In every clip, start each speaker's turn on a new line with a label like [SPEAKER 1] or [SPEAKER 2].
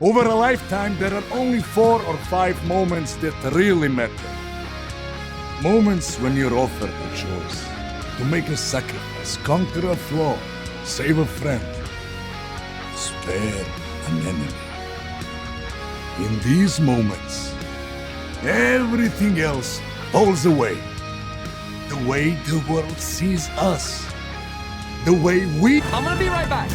[SPEAKER 1] Over a lifetime, there are only 4 or 5 moments that really matter. Moments when you're offered a choice to make a sacrifice, conquer a flaw, save a friend, spare an enemy. In these moments, everything else falls away. The way the world sees us. The way we...
[SPEAKER 2] I'm gonna be right back.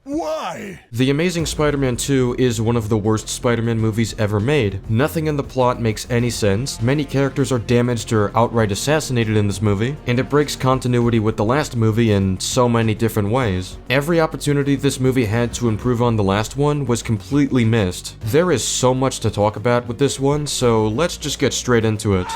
[SPEAKER 1] Why?
[SPEAKER 3] The Amazing Spider-Man 2 is one of the worst Spider-Man movies ever made. Nothing in the plot makes any sense, many characters are damaged or outright assassinated in this movie, and it breaks continuity with the last movie in so many different ways. Every opportunity this movie had to improve on the last one was completely missed. There is so much to talk about with this one, so let's just get straight into it.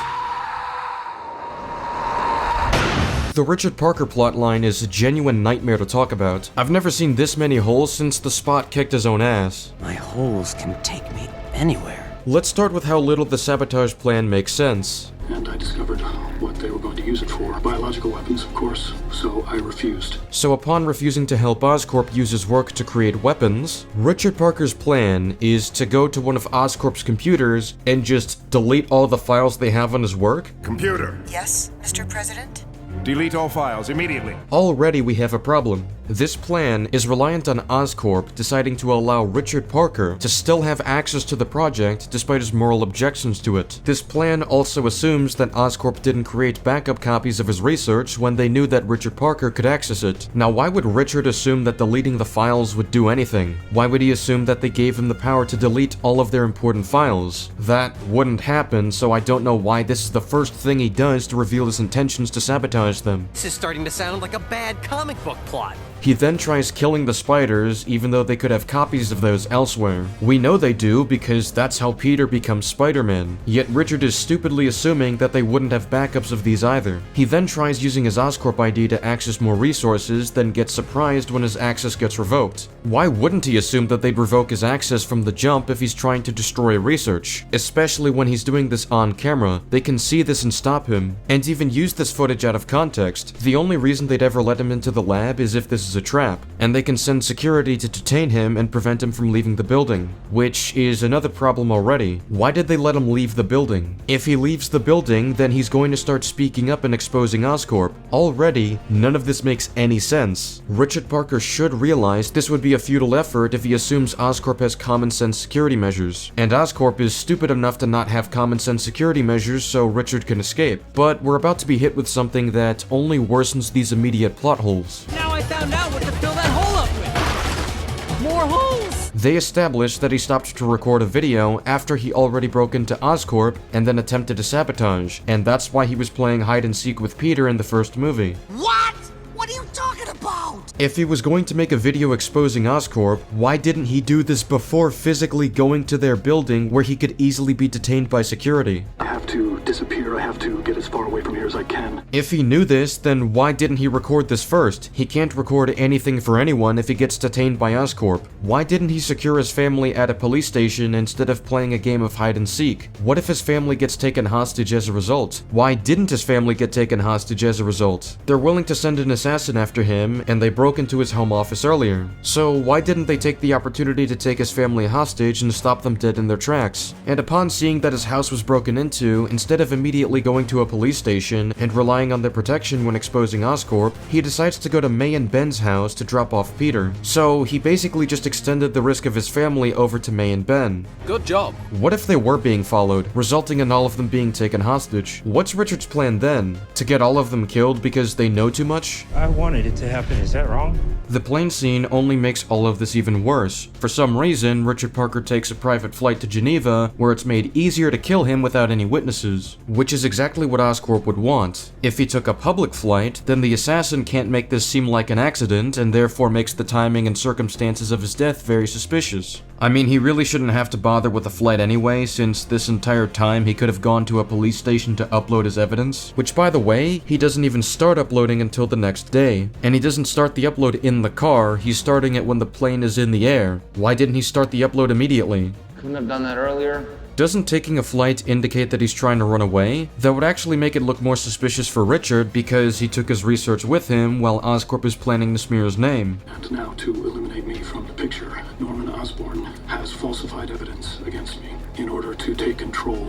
[SPEAKER 3] The Richard Parker plotline is a genuine nightmare to talk about. I've never seen this many holes since the Spot kicked his own ass.
[SPEAKER 2] My holes can take me anywhere.
[SPEAKER 3] Let's start with how little the sabotage plan makes sense.
[SPEAKER 4] And I discovered what they were going to use it for. Biological weapons, of course, so I refused.
[SPEAKER 3] So upon refusing to help Oscorp use his work to create weapons, Richard Parker's plan is to go to one of Oscorp's computers and just delete all the files they have on his work?
[SPEAKER 5] Computer,
[SPEAKER 6] Yes, Mr. President?
[SPEAKER 5] delete all files immediately.
[SPEAKER 3] Already we have a problem. This plan is reliant on Oscorp deciding to allow Richard Parker to still have access to the project despite his moral objections to it. This plan also assumes that Oscorp didn't create backup copies of his research when they knew that Richard Parker could access it. Now, why would Richard assume that deleting the files would do anything? Why would he assume that they gave him the power to delete all of their important files? That wouldn't happen, so I don't know why this is the first thing he does to reveal his intentions to sabotage them.
[SPEAKER 2] This is starting to sound like a bad comic book plot.
[SPEAKER 3] He then tries killing the spiders, even though they could have copies of those elsewhere. We know they do because that's how Peter becomes Spider-Man, yet Richard is stupidly assuming that they wouldn't have backups of these either. He then tries using his Oscorp ID to access more resources, then gets surprised when his access gets revoked. Why wouldn't he assume that they'd revoke his access from the jump if he's trying to destroy research? Especially when he's doing this on camera. They can see this and stop him, and even use this footage out of context. The only reason they'd ever let him into the lab is if this is a trap, and they can send security to detain him and prevent him from leaving the building, which is another problem already. Why did they let him leave the building? If he leaves the building, then he's going to start speaking up and exposing Oscorp. Already, none of this makes any sense. Richard Parker should realize this would be a futile effort if he assumes Oscorp has common sense security measures, and Oscorp is stupid enough to not have common sense security measures so Richard can escape. But we're about to be hit with something that only worsens these immediate plot holes.
[SPEAKER 2] Now I found out what to fill that hole up with. More holes!
[SPEAKER 3] They established that he stopped to record a video after he already broke into Oscorp and then attempted to sabotage, and that's why he was playing hide and seek with Peter in the first movie.
[SPEAKER 6] What? What are you talking about?
[SPEAKER 3] If he was going to make a video exposing Oscorp, why didn't he do this before physically going to their building where he could easily be detained by security?
[SPEAKER 4] I have to disappear. I have to get as far away from here as I can.
[SPEAKER 3] If he knew this, then why didn't he record this first? He can't record anything for anyone if he gets detained by Oscorp. Why didn't he secure his family at a police station instead of playing a game of hide and seek? What if his family gets taken hostage as a result? Why didn't his family get taken hostage as a result? They're willing to send an assassin after him, and they broke into his home office earlier. So why didn't they take the opportunity to take his family hostage and stop them dead in their tracks? And upon seeing that his house was broken into, instead of immediately going to a police station and relying on their protection when exposing Oscorp, he decides to go to May and Ben's house to drop off Peter. So he basically just extended the risk of his family over to May and Ben.
[SPEAKER 2] Good job.
[SPEAKER 3] What if they were being followed, resulting in all of them being taken hostage? What's Richard's plan then? To get all of them killed because they know too much?
[SPEAKER 7] I wanted it to happen, is that wrong?
[SPEAKER 3] The plane scene only makes all of this even worse. For some reason, Richard Parker takes a private flight to Geneva, where it's made easier to kill him without any witnesses, which is exactly what Oscorp would want. If he took a public flight, then the assassin can't make this seem like an accident, and therefore makes the timing and circumstances of his death very suspicious. I mean, he really shouldn't have to bother with a flight anyway, since this entire time he could have gone to a police station to upload his evidence, which by the way, he doesn't even start uploading until the next day. And he doesn't start the upload in the car, he's starting it when the plane is in the air. Why didn't he start the upload immediately?
[SPEAKER 8] Couldn't have done that earlier.
[SPEAKER 3] Doesn't taking a flight indicate that he's trying to run away? That would actually make it look more suspicious for Richard because he took his research with him while Oscorp is planning to smear his name.
[SPEAKER 4] And now, to eliminate me from the picture, Norman Osborn has falsified evidence against me in order to take control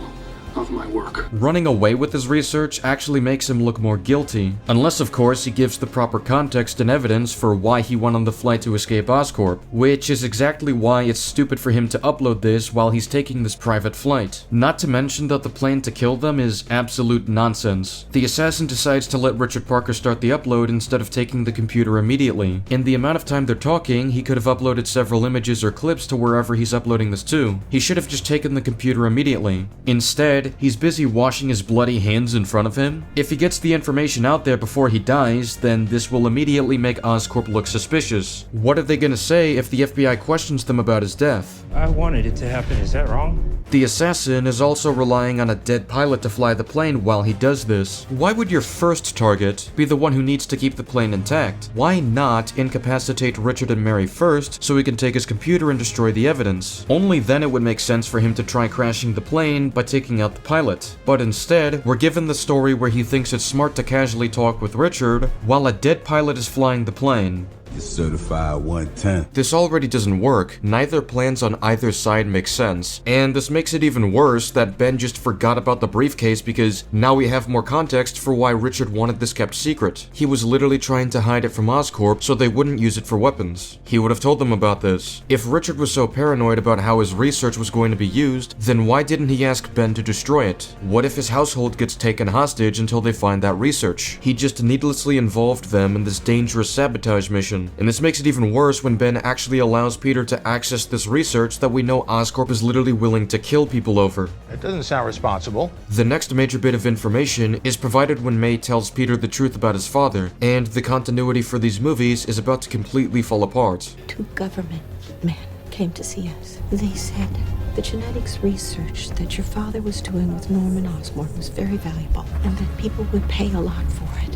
[SPEAKER 4] of my work.
[SPEAKER 3] Running away with his research actually makes him look more guilty. Unless, of course, he gives the proper context and evidence for why he went on the flight to escape Oscorp, which is exactly why it's stupid for him to upload this while he's taking this private flight. Not to mention that the plan to kill them is absolute nonsense. The assassin decides to let Richard Parker start the upload instead of taking the computer immediately. In the amount of time they're talking, he could have uploaded several images or clips to wherever he's uploading this to. He should have just taken the computer immediately. Instead, he's busy washing his bloody hands in front of him. If he gets the information out there before he dies, then this will immediately make Oscorp look suspicious. What are they gonna say if the FBI questions them about his death?
[SPEAKER 7] I wanted it to happen. Is that wrong?
[SPEAKER 3] The assassin is also relying on a dead pilot to fly the plane while he does this. Why would your first target be the one who needs to keep the plane intact? Why not incapacitate Richard and Mary first so he can take his computer and destroy the evidence? Only then it would make sense for him to try crashing the plane by taking out the pilot. But instead, we're given the story where he thinks it's smart to casually talk with Richard while a dead pilot is flying the plane.
[SPEAKER 8] You're certified 110.
[SPEAKER 3] This already doesn't work. Neither plans on either side make sense. And this makes it even worse that Ben just forgot about the briefcase because now we have more context for why Richard wanted this kept secret. He was literally trying to hide it from Oscorp so they wouldn't use it for weapons. He would have told them about this. If Richard was so paranoid about how his research was going to be used, then why didn't he ask Ben to destroy it? What if his household gets taken hostage until they find that research? He just needlessly involved them in this dangerous sabotage mission. And this makes it even worse when Ben actually allows Peter to access this research that we know Oscorp is literally willing to kill people over.
[SPEAKER 9] That doesn't sound responsible.
[SPEAKER 3] The next major bit of information is provided when May tells Peter the truth about his father, and the continuity for these movies is about to completely fall apart.
[SPEAKER 10] 2 government men came to see us. They said the genetics research that your father was doing with Norman Osborn was very valuable, and that people would pay a lot for it.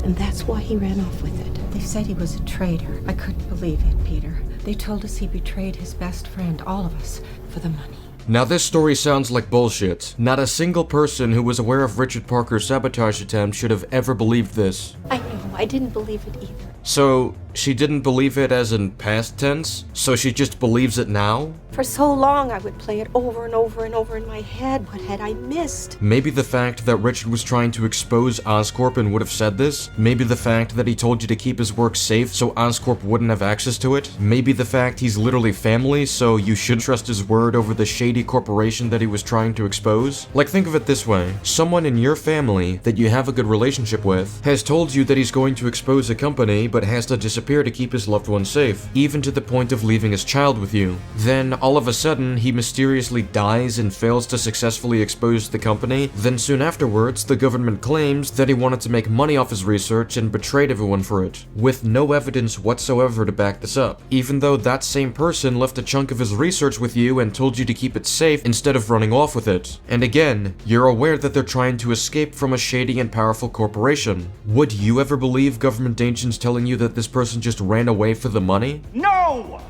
[SPEAKER 10] And that's why he ran off with it. They said he was a traitor. I couldn't believe it, Peter. They told us he betrayed his best friend, all of us, for the money.
[SPEAKER 3] Now this story sounds like bullshit. Not a single person who was aware of Richard Parker's sabotage attempt should have ever believed this.
[SPEAKER 10] I know, I didn't believe it either.
[SPEAKER 3] So, she didn't believe it as in past tense? So she just believes it now?
[SPEAKER 10] For so long, I would play it over and over and over in my head. What had I missed?
[SPEAKER 3] Maybe the fact that Richard was trying to expose Oscorp and would have said this? Maybe the fact that he told you to keep his work safe so Oscorp wouldn't have access to it? Maybe the fact he's literally family, so you should trust his word over the shady corporation that he was trying to expose? Like, think of it this way. Someone in your family that you have a good relationship with has told you that he's going to expose a company but has to disappear to keep his loved one safe, even to the point of leaving his child with you. Then, all of a sudden, he mysteriously dies and fails to successfully expose the company. Then soon afterwards, the government claims that he wanted to make money off his research and betrayed everyone for it, with no evidence whatsoever to back this up, even though that same person left a chunk of his research with you and told you to keep it safe instead of running off with it. And again, you're aware that they're trying to escape from a shady and powerful corporation. Would you ever believe government agents telling you that this person just ran away for the money?
[SPEAKER 9] No!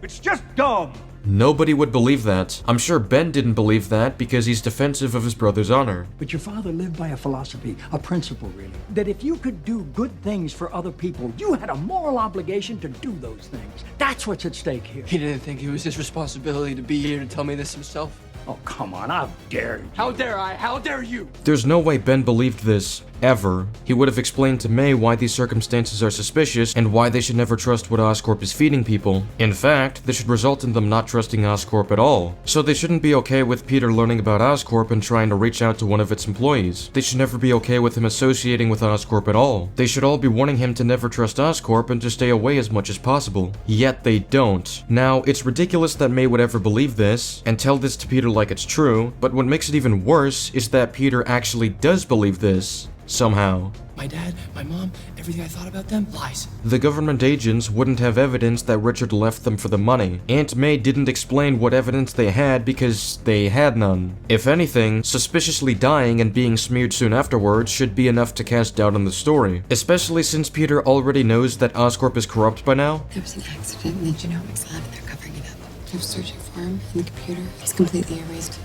[SPEAKER 9] It's just dumb!
[SPEAKER 3] Nobody would believe that. I'm sure Ben didn't believe that because he's defensive of his brother's honor.
[SPEAKER 11] But your father lived by a philosophy, a principle really, that if you could do good things for other people, you had a moral obligation to do those things. That's what's at stake here.
[SPEAKER 2] He didn't think it was his responsibility to be here to tell me this himself.
[SPEAKER 11] Oh, come on, how dare you?
[SPEAKER 2] How dare I? How dare you?
[SPEAKER 3] There's no way Ben believed this, ever. He would have explained to May why these circumstances are suspicious and why they should never trust what Oscorp is feeding people. In fact, this should result in them not trusting Oscorp at all. So they shouldn't be okay with Peter learning about Oscorp and trying to reach out to one of its employees. They should never be okay with him associating with Oscorp at all. They should all be warning him to never trust Oscorp and to stay away as much as possible. Yet they don't. Now, it's ridiculous that May would ever believe this and tell this to Peter like it's true, but what makes it even worse is that Peter actually does believe this. Somehow.
[SPEAKER 2] My dad, my mom, everything I thought about them, lies.
[SPEAKER 3] The government agents wouldn't have evidence that Richard left them for the money. Aunt May didn't explain what evidence they had because they had none. If anything, suspiciously dying and being smeared soon afterwards should be enough to cast doubt on the story, especially since Peter already knows that Oscorp is corrupt by now.
[SPEAKER 12] There was an accident in the genomics lab and they're covering it up. I was searching for him in the computer. He's completely erased.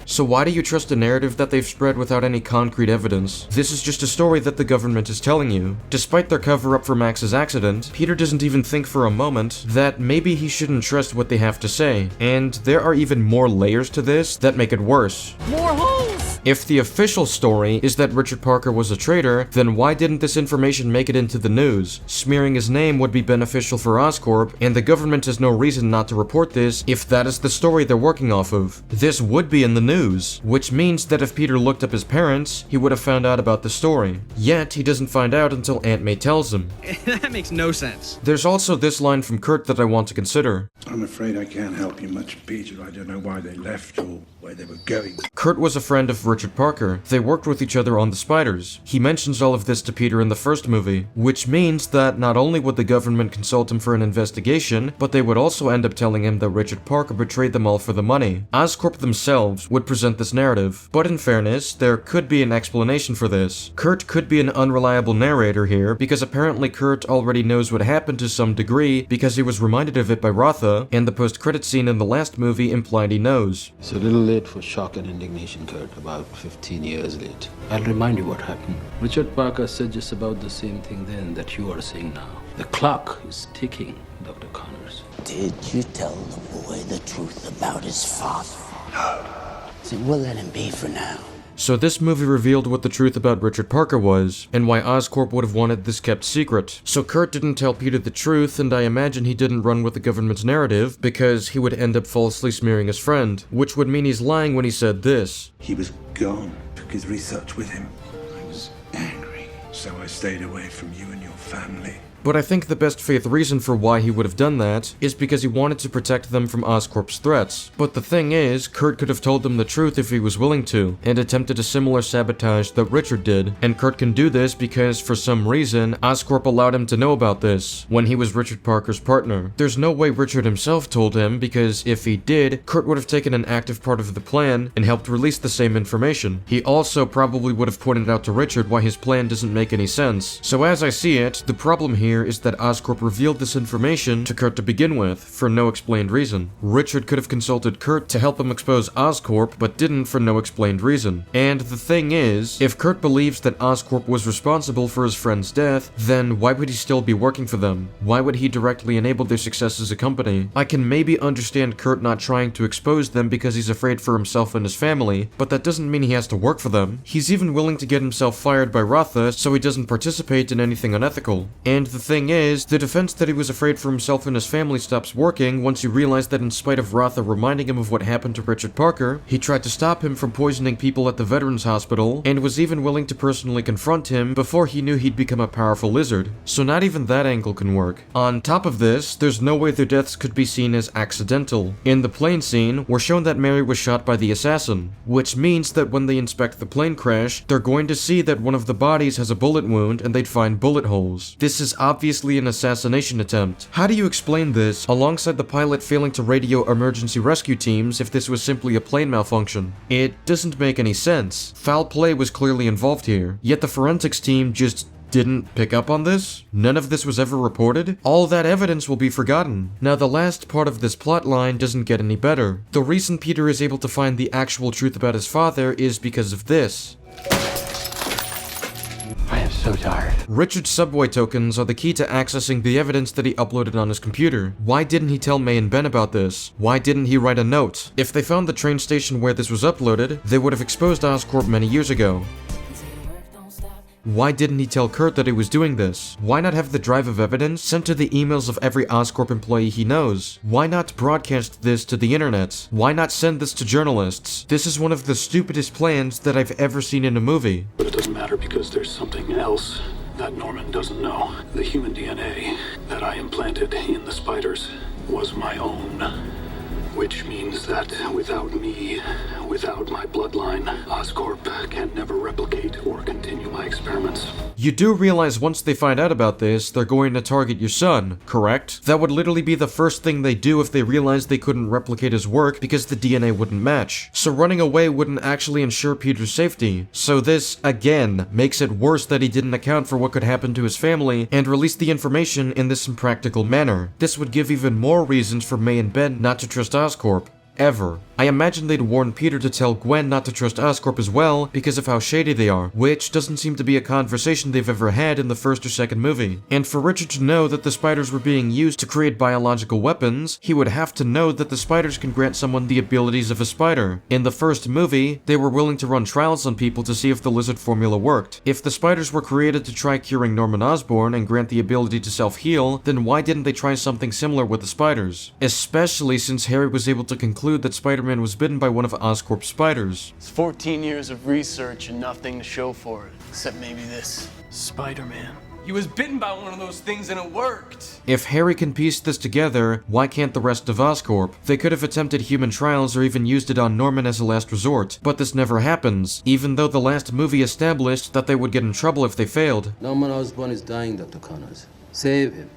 [SPEAKER 3] So why do you trust a narrative that they've spread without any concrete evidence? This is just a story that the government is telling you. Despite their cover-up for Max's accident, Peter doesn't even think for a moment that maybe he shouldn't trust what they have to say. And there are even more layers to this that make it worse.
[SPEAKER 2] More holes!
[SPEAKER 3] If the official story is that Richard Parker was a traitor, then why didn't this information make it into the news? Smearing his name would be beneficial for Oscorp, and the government has no reason not to report this if that is the story they're working off of. This would be in the news, which means that if Peter looked up his parents, he would have found out about the story. Yet, he doesn't find out until Aunt May tells him.
[SPEAKER 12] That makes no sense.
[SPEAKER 3] There's also this line from Kurt that I want to consider.
[SPEAKER 8] I'm afraid I can't help you much, Peter. I don't know why they left or where they were going.
[SPEAKER 3] Kurt was a friend of Richard Parker. They worked with each other on the Spiders. He mentions all of this to Peter in the first movie, which means that not only would the government consult him for an investigation, but they would also end up telling him that Richard Parker betrayed them all for the money. Oscorp themselves would present this narrative, but in fairness, there could be an explanation for this. Kurt could be an unreliable narrator here, because apparently Kurt already knows what happened to some degree because he was reminded of it by Rotha, and the post-credit scene in the last movie implied he knows.
[SPEAKER 13] It's a little late for shock and indignation, Kurt. About 15 years late. I'll remind you what happened. Richard Parker said just about the same thing then that you are saying now. The clock is ticking, Dr. Connors.
[SPEAKER 14] Did you tell the boy the truth about his father? No. So we'll let him be for now.
[SPEAKER 3] So this movie revealed what the truth about Richard Parker was, and why Oscorp would have wanted this kept secret. So Kurt didn't tell Peter the truth, and I imagine he didn't run with the government's narrative, because he would end up falsely smearing his friend, which would mean he's lying when he said this.
[SPEAKER 8] He was gone. Took his research with him. I was angry, so I stayed away from you and your family.
[SPEAKER 3] But I think the best faith reason for why he would have done that is because he wanted to protect them from Oscorp's threats. But the thing is, Kurt could have told them the truth if he was willing to, and attempted a similar sabotage that Richard did. And Kurt can do this because, for some reason, Oscorp allowed him to know about this when he was Richard Parker's partner. There's no way Richard himself told him, because if he did, Kurt would have taken an active part of the plan and helped release the same information. He also probably would have pointed out to Richard why his plan doesn't make any sense. So as I see it, the problem here is that Oscorp revealed this information to Kurt to begin with, for no explained reason. Richard could have consulted Kurt to help him expose Oscorp, but didn't for no explained reason. And the thing is, if Kurt believes that Oscorp was responsible for his friend's death, then why would he still be working for them? Why would he directly enable their success as a company? I can maybe understand Kurt not trying to expose them because he's afraid for himself and his family, but that doesn't mean he has to work for them. He's even willing to get himself fired by Rotha so he doesn't participate in anything unethical. And the thing is, the defense that he was afraid for himself and his family stops working once he realized that in spite of Rotha reminding him of what happened to Richard Parker, he tried to stop him from poisoning people at the Veterans Hospital, and was even willing to personally confront him before he knew he'd become a powerful lizard. So not even that angle can work. On top of this, there's no way their deaths could be seen as accidental. In the plane scene, we're shown that Mary was shot by the assassin, which means that when they inspect the plane crash, they're going to see that one of the bodies has a bullet wound and they'd find bullet holes. This is obviously an assassination attempt. How do you explain this alongside the pilot failing to radio emergency rescue teams if this was simply a plane malfunction? It doesn't make any sense. Foul play was clearly involved here, yet the forensics team just didn't pick up on this? None of this was ever reported? All that evidence will be forgotten. Now the last part of this plot line doesn't get any better. The reason Peter is able to find the actual truth about his father is because of this.
[SPEAKER 13] I am so tired.
[SPEAKER 3] Richard's subway tokens are the key to accessing the evidence that he uploaded on his computer. Why didn't he tell May and Ben about this? Why didn't he write a note? If they found the train station where this was uploaded, they would have exposed Oscorp many years ago. Why didn't he tell Kurt that he was doing this? Why not have the drive of evidence sent to the emails of every Oscorp employee he knows? Why not broadcast this to the internet? Why not send this to journalists? This is one of the stupidest plans that I've ever seen in a movie.
[SPEAKER 4] But it doesn't matter because there's something else that Norman doesn't know. The human DNA that I implanted in the spiders was my own. Which means that without me, without my bloodline, Oscorp can never replicate or continue my experiments.
[SPEAKER 3] You do realize once they find out about this, they're going to target your son, correct? That would literally be the first thing they do if they realized they couldn't replicate his work because the DNA wouldn't match. So running away wouldn't actually ensure Peter's safety. So this, again, makes it worse that he didn't account for what could happen to his family and release the information in this impractical manner. This would give even more reasons for May and Ben not to trust Oscorp. ever. I imagine they'd warn Peter to tell Gwen not to trust Oscorp as well because of how shady they are, which doesn't seem to be a conversation they've ever had in the first or second movie. And for Richard to know that the spiders were being used to create biological weapons, he would have to know that the spiders can grant someone the abilities of a spider. In the first movie, they were willing to run trials on people to see if the lizard formula worked. If the spiders were created to try curing Norman Osborn and grant the ability to self-heal, then why didn't they try something similar with the spiders? Especially since Harry was able to conclude that Spider-Man was bitten by one of Oscorp's spiders.
[SPEAKER 15] It's 14 years of research and nothing to show for it, except maybe this. Spider-Man. He was bitten by one of those things and it worked!
[SPEAKER 3] If Harry can piece this together, why can't the rest of Oscorp? They could have attempted human trials or even used it on Norman as a last resort, but this never happens, even though the last movie established that they would get in trouble if they failed.
[SPEAKER 13] Norman Osborn is dying, Dr. Connors. Save him.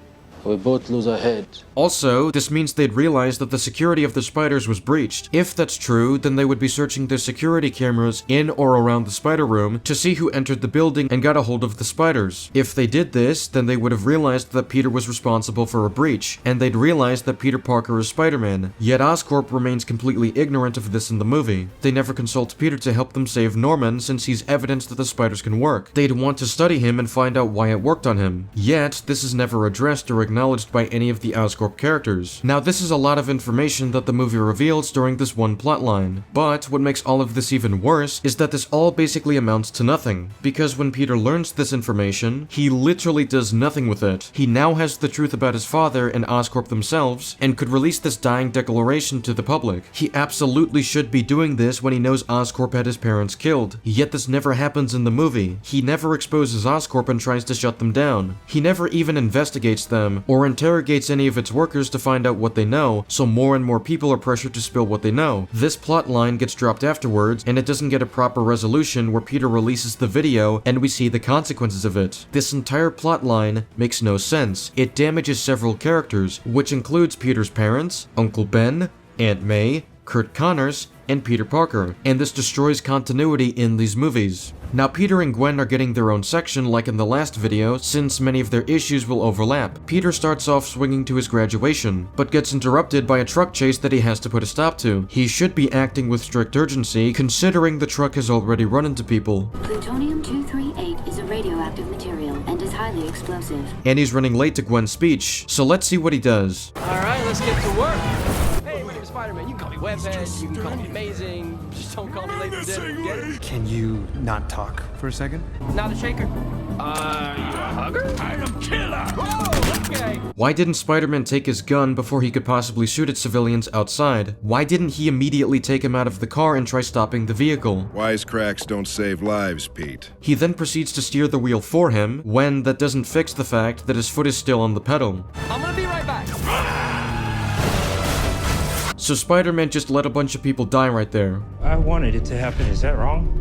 [SPEAKER 13] We both lose our heads.
[SPEAKER 3] Also, this means they'd realize that the security of the spiders was breached. If that's true, then they would be searching their security cameras in or around the spider room to see who entered the building and got a hold of the spiders. If they did this, then they would have realized that Peter was responsible for a breach, and they'd realized that Peter Parker is Spider-Man. Yet Oscorp remains completely ignorant of this in the movie. They never consult Peter to help them save Norman since he's evidence that the spiders can work. They'd want to study him and find out why it worked on him. Yet, this is never addressed or acknowledged by any of the Oscorp characters. Now, this is a lot of information that the movie reveals during this one plotline, but what makes all of this even worse is that this all basically amounts to nothing, because when Peter learns this information, he literally does nothing with it. He now has the truth about his father and Oscorp themselves, and could release this dying declaration to the public. He absolutely should be doing this when he knows Oscorp had his parents killed, yet this never happens in the movie. He never exposes Oscorp and tries to shut them down. He never even investigates them, or interrogates any of its workers to find out what they know, so more and more people are pressured to spill what they know. This plot line gets dropped afterwards, and it doesn't get a proper resolution where Peter releases the video and we see the consequences of it. This entire plot line makes no sense. It damages several characters, which includes Peter's parents, Uncle Ben, Aunt May, Kurt Connors, and Peter Parker, and this destroys continuity in these movies. Now, Peter and Gwen are getting their own section like in the last video, since many of their issues will overlap. Peter starts off swinging to his graduation, but gets interrupted by a truck chase that he has to put a stop to. He should be acting with strict urgency, considering the truck has already run into people.
[SPEAKER 16] Plutonium-238 is a radioactive material and is highly explosive.
[SPEAKER 3] And he's running late to Gwen's speech, so let's see what he does.
[SPEAKER 2] Alright, let's get to work. Hey, my name is Spider-Man. You can call me Webhead, you can call me Amazing. Just don't call me late for dinner, get it?
[SPEAKER 17] Can you not talk for a second?
[SPEAKER 2] Not a shaker. You a hugger? I'm a killer! Whoa, okay.
[SPEAKER 3] Why didn't Spider-Man take his gun before he could possibly shoot at civilians outside? Why didn't he immediately take him out of the car and try stopping the vehicle?
[SPEAKER 18] Wisecracks don't save lives, Pete.
[SPEAKER 3] He then proceeds to steer the wheel for him, when that doesn't fix the fact that his foot is still on the pedal.
[SPEAKER 2] I'm gonna be right back.
[SPEAKER 3] So Spider-Man just let a bunch of people die right there.
[SPEAKER 7] I wanted it to happen. Is that wrong?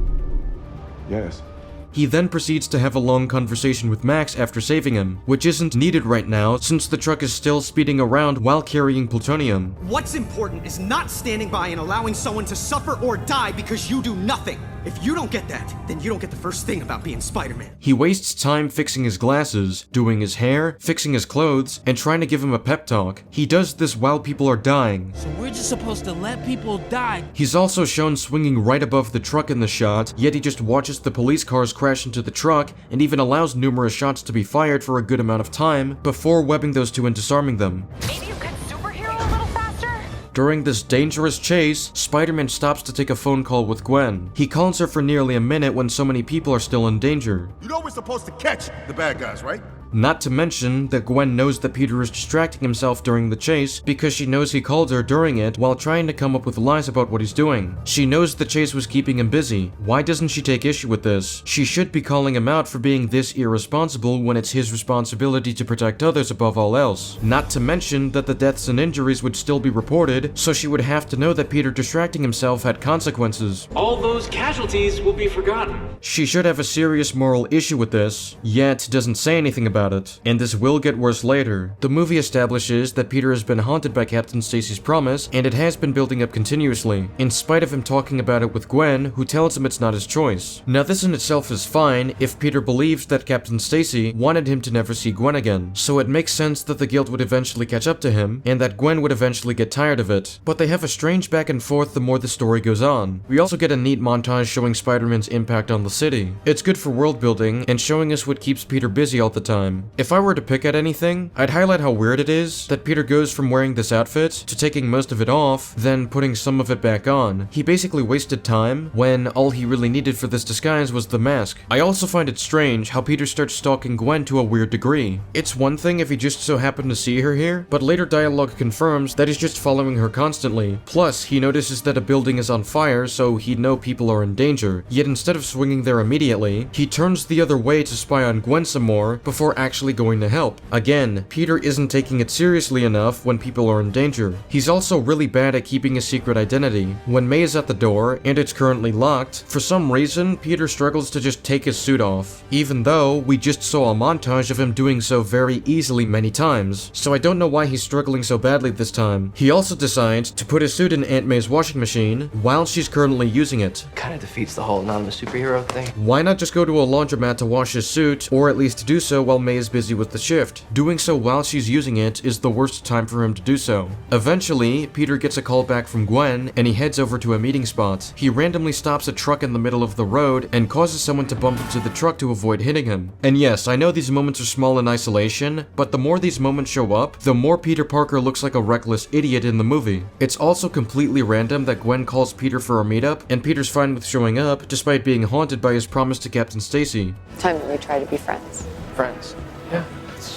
[SPEAKER 18] Yes.
[SPEAKER 3] He then proceeds to have a long conversation with Max after saving him, which isn't needed right now since the truck is still speeding around while carrying plutonium.
[SPEAKER 12] What's important is not standing by and allowing someone to suffer or die because you do nothing. If you don't get that, then you don't get the first thing about being Spider-Man.
[SPEAKER 3] He wastes time fixing his glasses, doing his hair, fixing his clothes, and trying to give him a pep talk. He does this while people are dying.
[SPEAKER 2] So we're just supposed to let people die?
[SPEAKER 3] He's also shown swinging right above the truck in the shot, yet he just watches the police cars crash into the truck and even allows numerous shots to be fired for a good amount of time before webbing those two and disarming them.
[SPEAKER 16] Maybe you could superhero a little faster?
[SPEAKER 3] During this dangerous chase, Spider-Man stops to take a phone call with Gwen. He calls her for nearly a minute when so many people are still in danger.
[SPEAKER 18] You know we're supposed to catch the bad guys, right?
[SPEAKER 3] Not to mention that Gwen knows that Peter is distracting himself during the chase because she knows he called her during it while trying to come up with lies about what he's doing. She knows the chase was keeping him busy. Why doesn't she take issue with this? She should be calling him out for being this irresponsible when it's his responsibility to protect others above all else. Not to mention that the deaths and injuries would still be reported, so she would have to know that Peter distracting himself had consequences.
[SPEAKER 15] All those casualties will be forgotten.
[SPEAKER 3] She should have a serious moral issue with this, yet doesn't say anything about about it, and this will get worse later. The movie establishes that Peter has been haunted by Captain Stacy's promise, and it has been building up continuously, in spite of him talking about it with Gwen, who tells him it's not his choice. Now this in itself is fine if Peter believes that Captain Stacy wanted him to never see Gwen again, so it makes sense that the guilt would eventually catch up to him, and that Gwen would eventually get tired of it. But they have a strange back and forth the more the story goes on. We also get a neat montage showing Spider-Man's impact on the city. It's good for world building and showing us what keeps Peter busy all the time. If I were to pick at anything, I'd highlight how weird it is that Peter goes from wearing this outfit to taking most of it off, then putting some of it back on. He basically wasted time when all he really needed for this disguise was the mask. I also find it strange how Peter starts stalking Gwen to a weird degree. It's one thing if he just so happened to see her here, but later dialogue confirms that he's just following her constantly. Plus, he notices that a building is on fire, so he'd know people are in danger. Yet instead of swinging there immediately, he turns the other way to spy on Gwen some more before actually going to help. Again, Peter isn't taking it seriously enough when people are in danger. He's also really bad at keeping a secret identity. When May is at the door, and it's currently locked, for some reason, Peter struggles to just take his suit off, even though we just saw a montage of him doing so very easily many times, so I don't know why he's struggling so badly this time. He also decides to put his suit in Aunt May's washing machine while she's currently using it.
[SPEAKER 2] Kind of defeats the whole anonymous superhero thing.
[SPEAKER 3] Why not just go to a laundromat to wash his suit, or at least do so while May is busy with the shift? Doing so while she's using it is the worst time for him to do so. Eventually, Peter gets a call back from Gwen, and he heads over to a meeting spot. He randomly stops a truck in the middle of the road and causes someone to bump into the truck to avoid hitting him. And yes, I know these moments are small in isolation, but the more these moments show up, the more Peter Parker looks like a reckless idiot in the movie. It's also completely random that Gwen calls Peter for a meetup, and Peter's fine with showing up, despite being haunted by his promise to Captain Stacy.
[SPEAKER 19] Time that we try to be friends.
[SPEAKER 2] Friends. Yeah.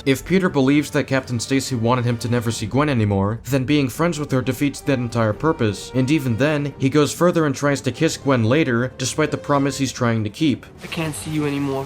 [SPEAKER 3] If Peter believes that Captain Stacy wanted him to never see Gwen anymore, then being friends with her defeats that entire purpose, and even then, he goes further and tries to kiss Gwen later, despite the promise he's trying to keep.
[SPEAKER 2] I can't see you anymore.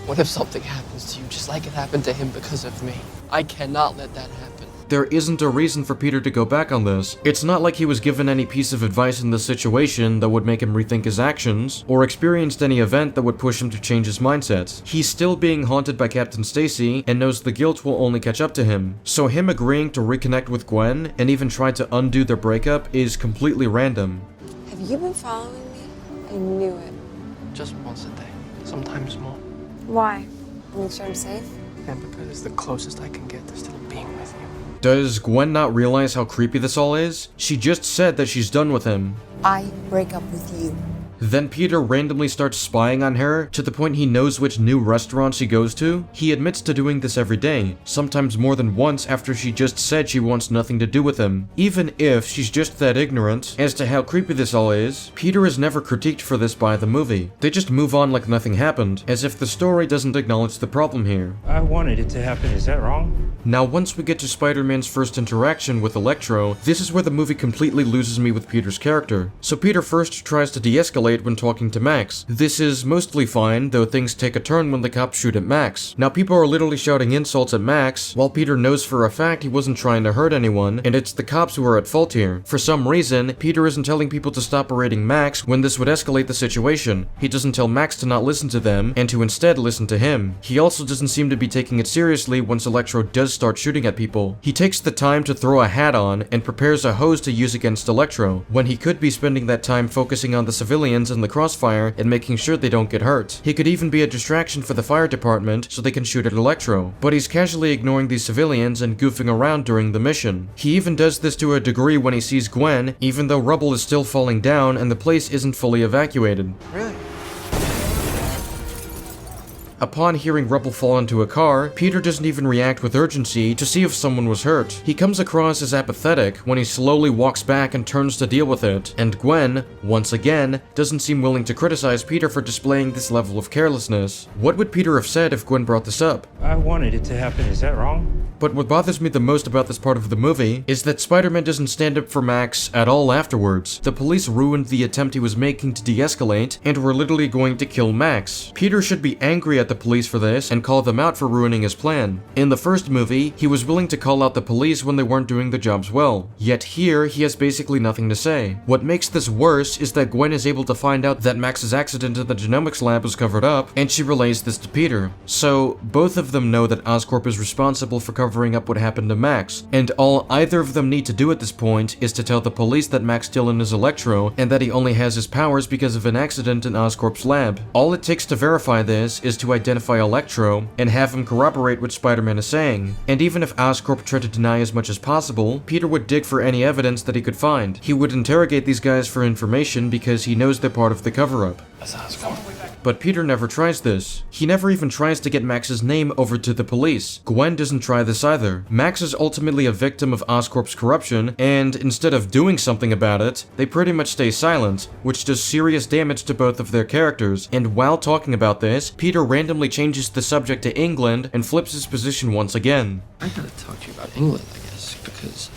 [SPEAKER 2] What if something happens to you just like it happened to him because of me? I cannot let that happen.
[SPEAKER 3] There isn't a reason for Peter to go back on this. It's not like he was given any piece of advice in this situation that would make him rethink his actions, or experienced any event that would push him to change his mindset. He's still being haunted by Captain Stacy, and knows the guilt will only catch up to him. So him agreeing to reconnect with Gwen, and even try to undo their breakup, is completely random.
[SPEAKER 19] Have you been following me? I knew it.
[SPEAKER 2] Just once a day. Sometimes more.
[SPEAKER 19] Why? Make sure I'm safe?
[SPEAKER 2] And because it's the closest I can get to still being with you.
[SPEAKER 3] Does Gwen not realize how creepy this all is? She just said that she's done with him.
[SPEAKER 19] I break up with you.
[SPEAKER 3] Then Peter randomly starts spying on her to the point he knows which new restaurant she goes to. He admits to doing this every day, sometimes more than once after she just said she wants nothing to do with him. Even if she's just that ignorant as to how creepy this all is, Peter is never critiqued for this by the movie. They just move on like nothing happened, as if the story doesn't acknowledge the problem here.
[SPEAKER 7] I wanted it to happen, is that wrong?
[SPEAKER 3] Now once we get to Spider-Man's first interaction with Electro, this is where the movie completely loses me with Peter's character. So Peter first tries to de-escalate when talking to Max. This is mostly fine, though things take a turn when the cops shoot at Max. Now people are literally shouting insults at Max, while Peter knows for a fact he wasn't trying to hurt anyone, and it's the cops who are at fault here. For some reason, Peter isn't telling people to stop berating Max when this would escalate the situation. He doesn't tell Max to not listen to them, and to instead listen to him. He also doesn't seem to be taking it seriously once Electro does start shooting at people. He takes the time to throw a hat on, and prepares a hose to use against Electro, when he could be spending that time focusing on the civilians in the crossfire and making sure they don't get hurt. He could even be a distraction for the fire department so they can shoot at Electro, but he's casually ignoring these civilians and goofing around during the mission. He even does this to a degree when he sees Gwen, even though rubble is still falling down and the place isn't fully evacuated.
[SPEAKER 2] Really?
[SPEAKER 3] Upon hearing rubble fall into a car, Peter doesn't even react with urgency to see if someone was hurt. He comes across as apathetic when he slowly walks back and turns to deal with it, and Gwen, once again, doesn't seem willing to criticize Peter for displaying this level of carelessness. What would Peter have said if Gwen brought this up?
[SPEAKER 7] I wanted it to happen, is that wrong?
[SPEAKER 3] But what bothers me the most about this part of the movie is that Spider-Man doesn't stand up for Max at all afterwards. The police ruined the attempt he was making to de-escalate and were literally going to kill Max. Peter should be angry at the police for this and call them out for ruining his plan. In the first movie, he was willing to call out the police when they weren't doing their jobs well. Yet here, he has basically nothing to say. What makes this worse is that Gwen is able to find out that Max's accident in the genomics lab was covered up, and she relays this to Peter. So, both of them know that Oscorp is responsible for covering up what happened to Max, and all either of them need to do at this point is to tell the police that Max Dillon is Electro, and that he only has his powers because of an accident in Oscorp's lab. All it takes to verify this is to identify Electro, and have him corroborate what Spider-Man is saying. And even if Oscorp tried to deny as much as possible, Peter would dig for any evidence that he could find. He would interrogate these guys for information because he knows they're part of the cover-up. But Peter never tries this. He never even tries to get Max's name over to the police. Gwen doesn't try this either. Max is ultimately a victim of Oscorp's corruption, and instead of doing something about it, they pretty much stay silent, which does serious damage to both of their characters. And while talking about this, Peter randomly changes the subject to England and flips his position once again.
[SPEAKER 2] I gotta talk to you about England, I guess, because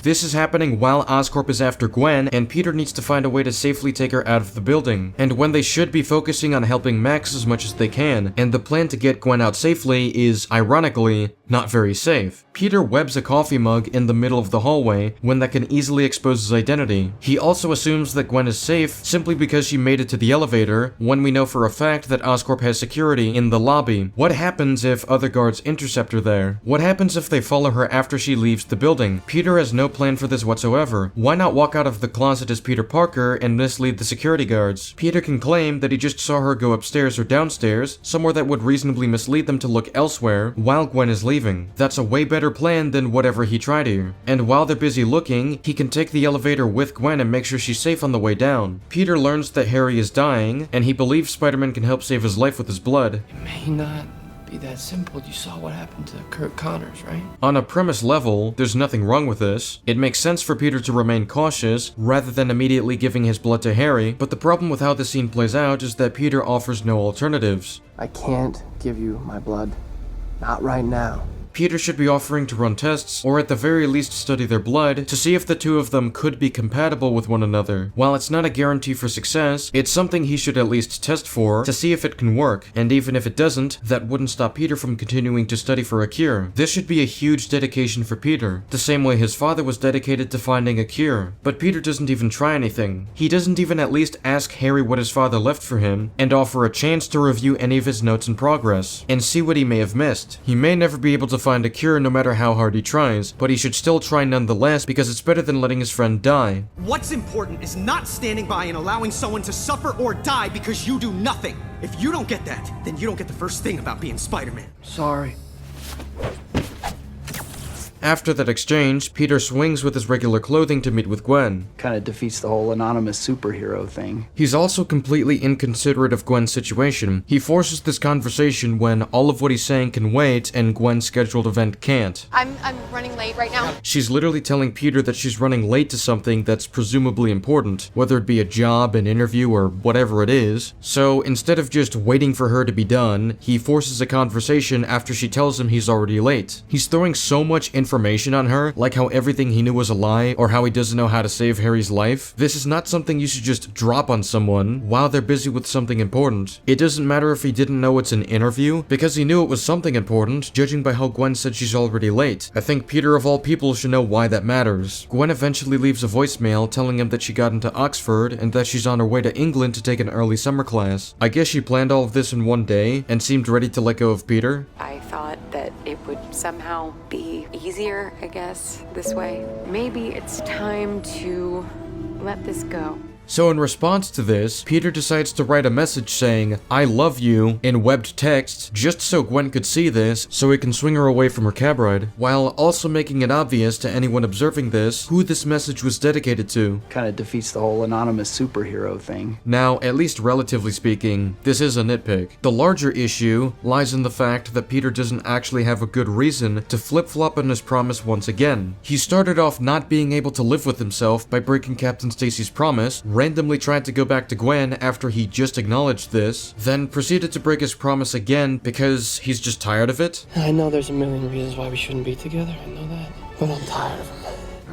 [SPEAKER 3] This is happening while Oscorp is after Gwen, and Peter needs to find a way to safely take her out of the building. And when they should be focusing on helping Max as much as they can, and the plan to get Gwen out safely is, ironically, not very safe. Peter webs a coffee mug in the middle of the hallway when that can easily expose his identity. He also assumes that Gwen is safe simply because she made it to the elevator, when we know for a fact that Oscorp has security in the lobby. What happens if other guards intercept her there? What happens if they follow her after she leaves the building? Peter has no plan for this whatsoever. Why not walk out of the closet as Peter Parker and mislead the security guards? Peter can claim that he just saw her go upstairs or downstairs, somewhere that would reasonably mislead them to look elsewhere, while Gwen is leaving. That's a way better plan than whatever he tried here. And while they're busy looking, he can take the elevator with Gwen and make sure she's safe on the way down. Peter learns that Harry is dying, and he believes Spider-Man can help save his life with his blood.
[SPEAKER 2] it may not be that simple. You saw what happened to Kurt Connors, right?
[SPEAKER 3] On a premise level, there's nothing wrong with this. It makes sense for Peter to remain cautious, rather than immediately giving his blood to Harry, but the problem with how this scene plays out is that Peter offers no alternatives.
[SPEAKER 2] I can't give you my blood. Not right now.
[SPEAKER 3] Peter should be offering to run tests, or at the very least study their blood, to see if the two of them could be compatible with one another. While it's not a guarantee for success, it's something he should at least test for, to see if it can work, and even if it doesn't, that wouldn't stop Peter from continuing to study for a cure. This should be a huge dedication for Peter, the same way his father was dedicated to finding a cure. But Peter doesn't even try anything. He doesn't even at least ask Harry what his father left for him, and offer a chance to review any of his notes and progress, and see what he may have missed. He may never be able to find a cure no matter how hard he tries, but he should still try nonetheless because it's better than letting his friend die.
[SPEAKER 12] What's important is not standing by and allowing someone to suffer or die because you do nothing. If you don't get that, then you don't get the first thing about being Spider-Man.
[SPEAKER 2] Sorry.
[SPEAKER 3] After that exchange, Peter swings with his regular clothing to meet with Gwen.
[SPEAKER 20] Kinda defeats the whole anonymous superhero thing.
[SPEAKER 3] He's also completely inconsiderate of Gwen's situation. He forces this conversation when all of what he's saying can wait and Gwen's scheduled event can't.
[SPEAKER 19] I'm running late right now.
[SPEAKER 3] She's literally telling Peter that she's running late to something that's presumably important, whether it be a job, an interview, or whatever it is. So instead of just waiting for her to be done, he forces a conversation after she tells him he's already late. He's throwing so much information on her, like how everything he knew was a lie, or how he doesn't know how to save Harry's life. This is not something you should just drop on someone while they're busy with something important. It doesn't matter if he didn't know it's an interview, because he knew it was something important, judging by how Gwen said she's already late. I think Peter of all people should know why that matters. Gwen eventually leaves a voicemail telling him that she got into Oxford and that she's on her way to England to take an early summer class. I guess she planned all of this in one day and seemed ready to let go of Peter.
[SPEAKER 21] I thought that it would somehow be easier, I guess, this way. Maybe it's time to let this go.
[SPEAKER 3] So in response to this, Peter decides to write a message saying, "I love you," in webbed text, just so Gwen could see this, so he can swing her away from her cab ride, while also making it obvious to anyone observing this who this message was dedicated to.
[SPEAKER 20] Kinda defeats the whole anonymous superhero thing.
[SPEAKER 3] Now, at least relatively speaking, this is a nitpick. The larger issue lies in the fact that Peter doesn't actually have a good reason to flip-flop on his promise once again. He started off not being able to live with himself by breaking Captain Stacy's promise, randomly tried to go back to Gwen after he just acknowledged this, then proceeded to break his promise again because he's just tired of it.
[SPEAKER 2] I know there's a million reasons why we shouldn't be together, I know that. But I'm tired of him.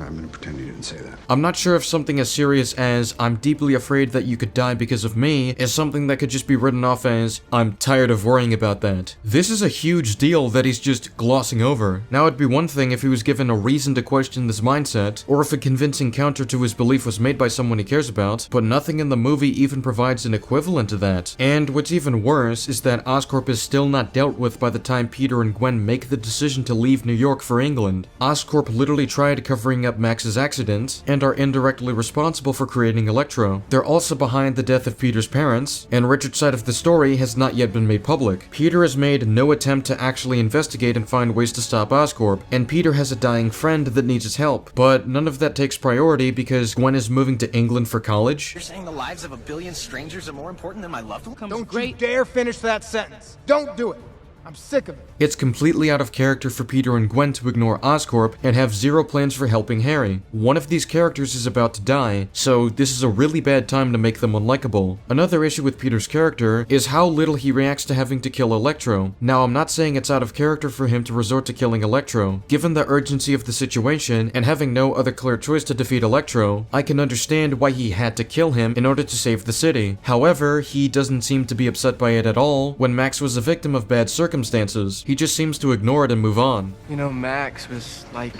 [SPEAKER 8] I'm gonna pretend you didn't say that.
[SPEAKER 3] I'm not sure if something as serious as "I'm deeply afraid that you could die because of me" is something that could just be written off as "I'm tired of worrying about that." This is a huge deal that he's just glossing over. Now it'd be one thing if he was given a reason to question this mindset, or if a convincing counter to his belief was made by someone he cares about, but nothing in the movie even provides an equivalent to that. And what's even worse is that Oscorp is still not dealt with by the time Peter and Gwen make the decision to leave New York for England. Oscorp literally tried covering up Max's accident, and are indirectly responsible for creating Electro. They're also behind the death of Peter's parents, and Richard's side of the story has not yet been made public. Peter has made no attempt to actually investigate and find ways to stop Oscorp, and Peter has a dying friend that needs his help. But none of that takes priority because Gwen is moving to England for college.
[SPEAKER 1] You're saying the lives of a billion strangers are more important than my loved ones?
[SPEAKER 22] Don't you dare finish that sentence. Don't do it. I'm sick of it.
[SPEAKER 3] It's completely out of character for Peter and Gwen to ignore Oscorp and have zero plans for helping Harry. One of these characters is about to die, so this is a really bad time to make them unlikable. Another issue with Peter's character is how little he reacts to having to kill Electro. Now, I'm not saying it's out of character for him to resort to killing Electro. Given the urgency of the situation and having no other clear choice to defeat Electro, I can understand why he had to kill him in order to save the city. However, he doesn't seem to be upset by it at all when Max was a victim of bad circumstances. He just seems to ignore it and move on.
[SPEAKER 2] You know, Max was like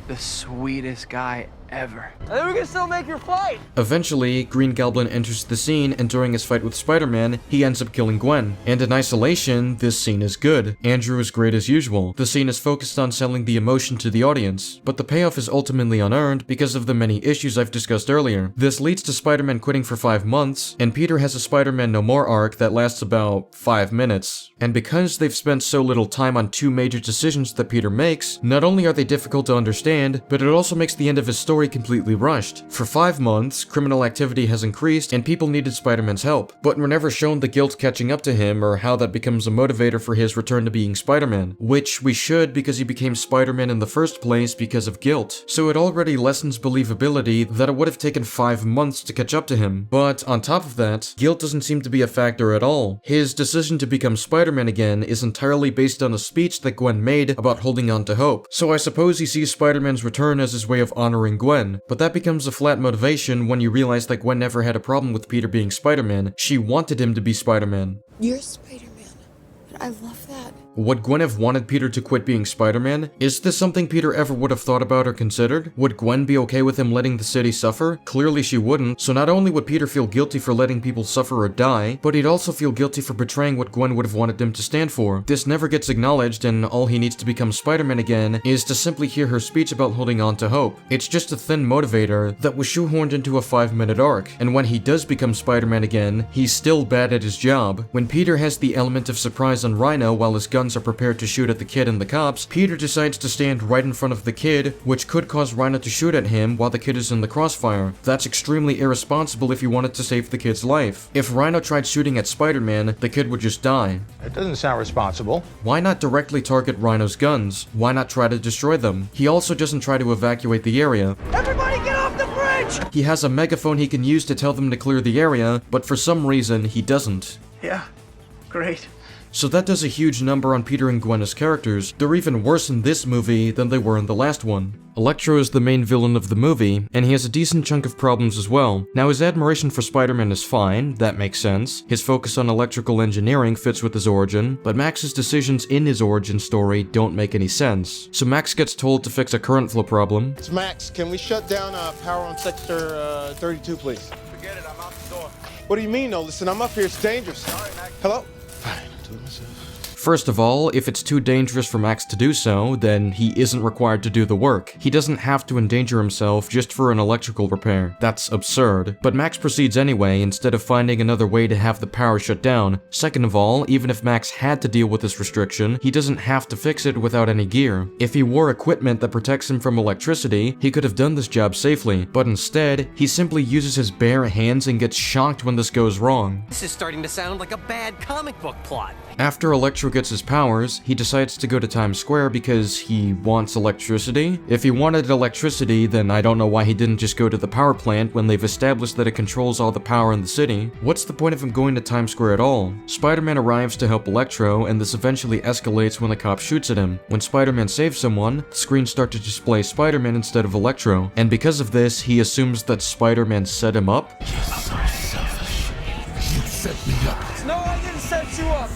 [SPEAKER 2] the sweetest guy ever. I think we can still make your fight!
[SPEAKER 3] Eventually, Green Goblin enters the scene, and during his fight with Spider-Man, he ends up killing Gwen. And in isolation, this scene is good. Andrew is great as usual. The scene is focused on selling the emotion to the audience, but the payoff is ultimately unearned because of the many issues I've discussed earlier. This leads to Spider-Man quitting for 5 months, and Peter has a Spider-Man No More arc that lasts about 5 minutes. And because they've spent so little time on 2 major decisions that Peter makes, not only are they difficult to understand, but it also makes the end of his story completely rushed. For 5 months, criminal activity has increased and people needed Spider-Man's help, but we're never shown the guilt catching up to him or how that becomes a motivator for his return to being Spider-Man, which we should because he became Spider-Man in the first place because of guilt. So it already lessens believability that it would have taken 5 months to catch up to him. But on top of that, guilt doesn't seem to be a factor at all. His decision to become Spider-Man again is entirely based on a speech that Gwen made about holding on to hope. So I suppose he sees Spider-Man's return as his way of honoring Gwen, but that becomes a flat motivation when you realize that Gwen never had a problem with Peter being Spider-Man. She wanted him to be Spider-Man.
[SPEAKER 10] You're Spider-Man. I love that.
[SPEAKER 3] Would Gwen have wanted Peter to quit being Spider-Man? Is this something Peter ever would have thought about or considered? Would Gwen be okay with him letting the city suffer? Clearly she wouldn't, so not only would Peter feel guilty for letting people suffer or die, but he'd also feel guilty for betraying what Gwen would have wanted him to stand for. This never gets acknowledged, and all he needs to become Spider-Man again is to simply hear her speech about holding on to hope. It's just a thin motivator that was shoehorned into a 5-minute arc, and when he does become Spider-Man again, he's still bad at his job. When Peter has the element of surprise on Rhino while his guns are prepared to shoot at the kid and the cops, Peter decides to stand right in front of the kid, which could cause Rhino to shoot at him while the kid is in the crossfire. That's extremely irresponsible if you wanted to save the kid's life. If Rhino tried shooting at Spider-Man, the kid would just die.
[SPEAKER 9] It doesn't sound responsible.
[SPEAKER 3] Why not directly target Rhino's guns? Why not try to destroy them? He also doesn't try to evacuate the area.
[SPEAKER 22] Everybody get off the bridge!
[SPEAKER 3] He has a megaphone he can use to tell them to clear the area, but for some reason, he doesn't.
[SPEAKER 22] Yeah, great.
[SPEAKER 3] So that does a huge number on Peter and Gwen as characters. They're even worse in this movie than they were in the last one. Electro is the main villain of the movie, and he has a decent chunk of problems as well. Now, his admiration for Spider-Man is fine, that makes sense. His focus on electrical engineering fits with his origin, but Max's decisions in his origin story don't make any sense. So Max gets told to fix a current flow problem.
[SPEAKER 23] It's Max. Can we shut down power on sector 32, please?
[SPEAKER 24] Forget it, I'm out the door.
[SPEAKER 23] What do you mean, no? Listen, I'm up here. It's dangerous.
[SPEAKER 24] Sorry, Max.
[SPEAKER 23] Hello? Fine, I'll do it myself.
[SPEAKER 3] First of all, if it's too dangerous for Max to do so, then he isn't required to do the work. He doesn't have to endanger himself just for an electrical repair. That's absurd. But Max proceeds anyway, instead of finding another way to have the power shut down. Second of all, even if Max had to deal with this restriction, he doesn't have to fix it without any gear. If he wore equipment that protects him from electricity, he could have done this job safely, but instead, he simply uses his bare hands and gets shocked when this goes wrong.
[SPEAKER 1] This is starting to sound like a bad comic book plot.
[SPEAKER 3] After Electro Electro gets his powers, he decides to go to Times Square because he wants electricity. If he wanted electricity, then I don't know why he didn't just go to the power plant when they've established that it controls all the power in the city. What's the point of him going to Times Square at all? Spider-Man arrives to help Electro, and this eventually escalates when a cop shoots at him. When Spider-Man saves someone, the screens start to display Spider-Man instead of Electro, and because of this, he assumes that Spider-Man set him up.
[SPEAKER 18] You're so selfish. You set me up.
[SPEAKER 2] No, I didn't set you up.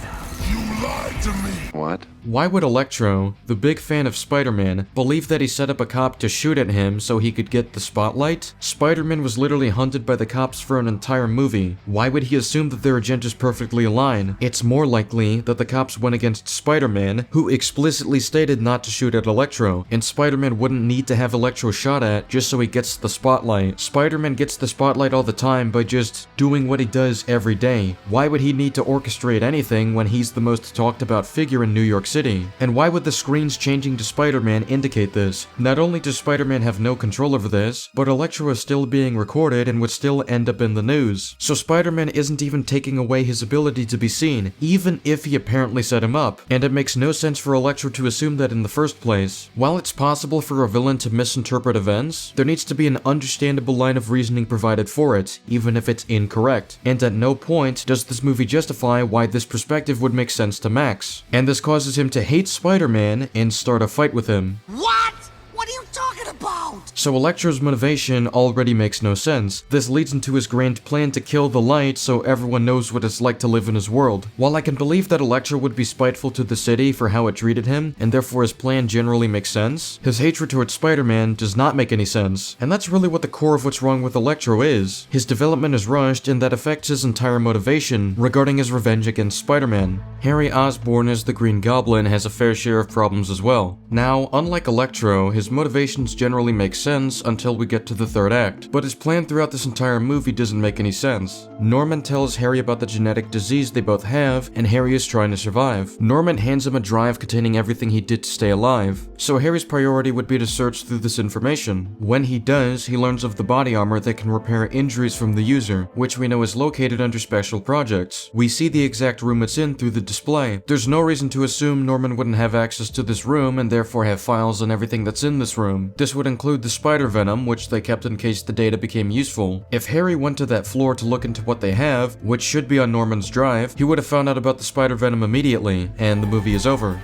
[SPEAKER 18] You lied to me.
[SPEAKER 13] What?
[SPEAKER 3] Why would Electro, the big fan of Spider-Man, believe that he set up a cop to shoot at him so he could get the spotlight? Spider-Man was literally hunted by the cops for an entire movie. Why would he assume that their agendas perfectly align? It's more likely that the cops went against Spider-Man, who explicitly stated not to shoot at Electro, and Spider-Man wouldn't need to have Electro shot at just so he gets the spotlight. Spider-Man gets the spotlight all the time by just doing what he does every day. Why would he need to orchestrate anything when he's the most talked about figure in New York City? And why would the screens changing to Spider-Man indicate this? Not only does Spider-Man have no control over this, but Electro is still being recorded and would still end up in the news. So Spider-Man isn't even taking away his ability to be seen, even if he apparently set him up, and it makes no sense for Electro to assume that in the first place. While it's possible for a villain to misinterpret events, there needs to be an understandable line of reasoning provided for it, even if it's incorrect. And at no point does this movie justify why this perspective would make sense to Max. And this causes him to hate Spider-Man and start a fight with him.
[SPEAKER 14] What? What are you talking about?
[SPEAKER 3] So Electro's motivation already makes no sense. This leads into his grand plan to kill the light so everyone knows what it's like to live in his world. While I can believe that Electro would be spiteful to the city for how it treated him, and therefore his plan generally makes sense, his hatred towards Spider-Man does not make any sense. And that's really what the core of what's wrong with Electro is. His development is rushed, and that affects his entire motivation regarding his revenge against Spider-Man. Harry Osborn as the Green Goblin has a fair share of problems as well. Now, unlike Electro, his motivations generally make sense until we get to the third act, but his plan throughout this entire movie doesn't make any sense. Norman tells Harry about the genetic disease they both have, and Harry is trying to survive. Norman hands him a drive containing everything he did to stay alive, so Harry's priority would be to search through this information. When he does, he learns of the body armor that can repair injuries from the user, which we know is located under special projects. We see the exact room it's in through the display. There's no reason to assume Norman wouldn't have access to this room and therefore have files on everything that's in this room. This would include the spider venom, which they kept in case the data became useful. If Harry went to that floor to look into what they have, which should be on Norman's drive, he would have found out about the spider venom immediately, and the movie is over.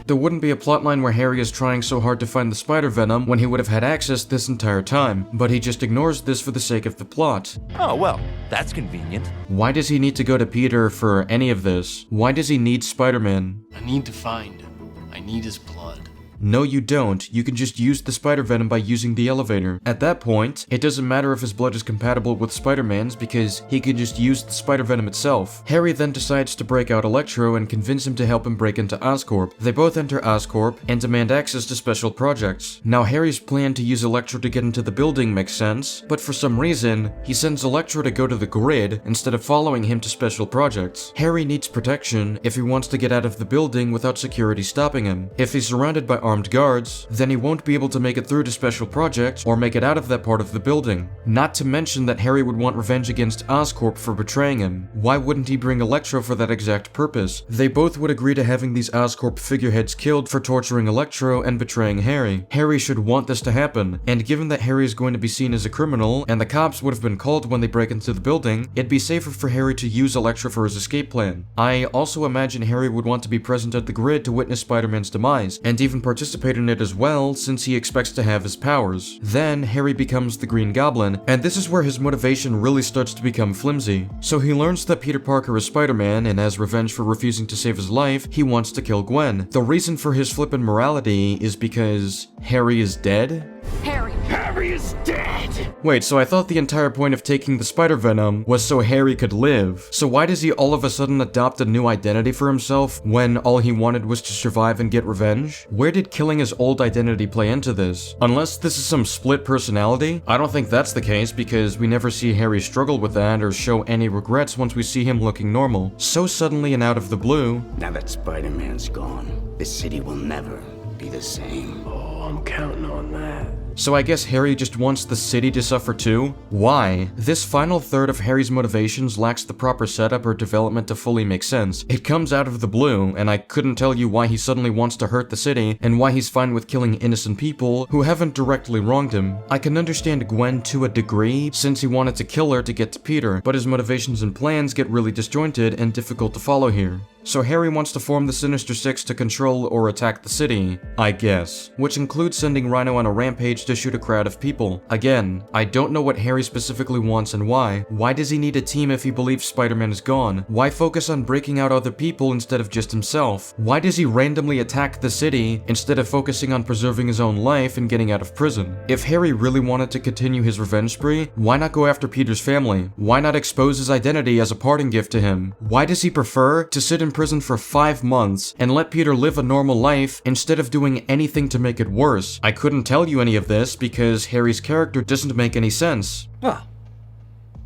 [SPEAKER 3] There wouldn't be a plotline where Harry is trying so hard to find the spider venom when he would have had access this entire time, but he just ignores this for the sake of the plot.
[SPEAKER 5] Oh, well, that's convenient.
[SPEAKER 3] Why does he need to go to Peter for any of this? Why does he need Spider-Man?
[SPEAKER 15] I need to find him. I need his blood.
[SPEAKER 3] No, you don't. You can just use the spider venom by using the elevator. At that point, it doesn't matter if his blood is compatible with Spider-Man's because he can just use the spider venom itself. Harry then decides to break out Electro and convince him to help him break into Oscorp. They both enter Oscorp and demand access to special projects. Now, Harry's plan to use Electro to get into the building makes sense, but for some reason, he sends Electro to go to the grid instead of following him to special projects. Harry needs protection if he wants to get out of the building without security stopping him. If he's surrounded by armed guards, then he won't be able to make it through to special projects or make it out of that part of the building. Not to mention that Harry would want revenge against Oscorp for betraying him. Why wouldn't he bring Electro for that exact purpose? They both would agree to having these Oscorp figureheads killed for torturing Electro and betraying Harry. Harry should want this to happen, and given that Harry is going to be seen as a criminal and the cops would have been called when they break into the building, it'd be safer for Harry to use Electro for his escape plan. I also imagine Harry would want to be present at the grid to witness Spider-Man's demise, and even participate in it as well since he expects to have his powers. Then Harry becomes the Green Goblin, and this is where his motivation really starts to become flimsy. So he learns that Peter Parker is Spider-Man, and as revenge for refusing to save his life, he wants to kill Gwen. The reason for his flippin' morality is because Harry is dead?
[SPEAKER 5] Harry is dead!
[SPEAKER 3] Wait, so I thought the entire point of taking the spider venom was so Harry could live. So why does he all of a sudden adopt a new identity for himself when all he wanted was to survive and get revenge? Where did killing his old identity play into this? Unless this is some split personality? I don't think that's the case because we never see Harry struggle with that or show any regrets once we see him looking normal. So suddenly and out of the blue...
[SPEAKER 14] Now that Spider-Man's gone, this city will never be the same.
[SPEAKER 15] Oh, I'm counting on that.
[SPEAKER 3] So I guess Harry just wants the city to suffer too? Why? This final third of Harry's motivations lacks the proper setup or development to fully make sense. It comes out of the blue, and I couldn't tell you why he suddenly wants to hurt the city and why he's fine with killing innocent people who haven't directly wronged him. I can understand Gwen to a degree, since he wanted to kill her to get to Peter, but his motivations and plans get really disjointed and difficult to follow here. So Harry wants to form the Sinister Six to control or attack the city, I guess, which includes sending Rhino on a rampage to shoot a crowd of people. Again, I don't know what Harry specifically wants and why. Why does he need a team if he believes Spider-Man is gone? Why focus on breaking out other people instead of just himself? Why does he randomly attack the city instead of focusing on preserving his own life and getting out of prison? If Harry really wanted to continue his revenge spree, why not go after Peter's family? Why not expose his identity as a parting gift to him? Why does he prefer to sit in prison for 5 months and let Peter live a normal life instead of doing anything to make it worse? I couldn't tell you any of this because Harry's character doesn't make any sense.
[SPEAKER 4] Well,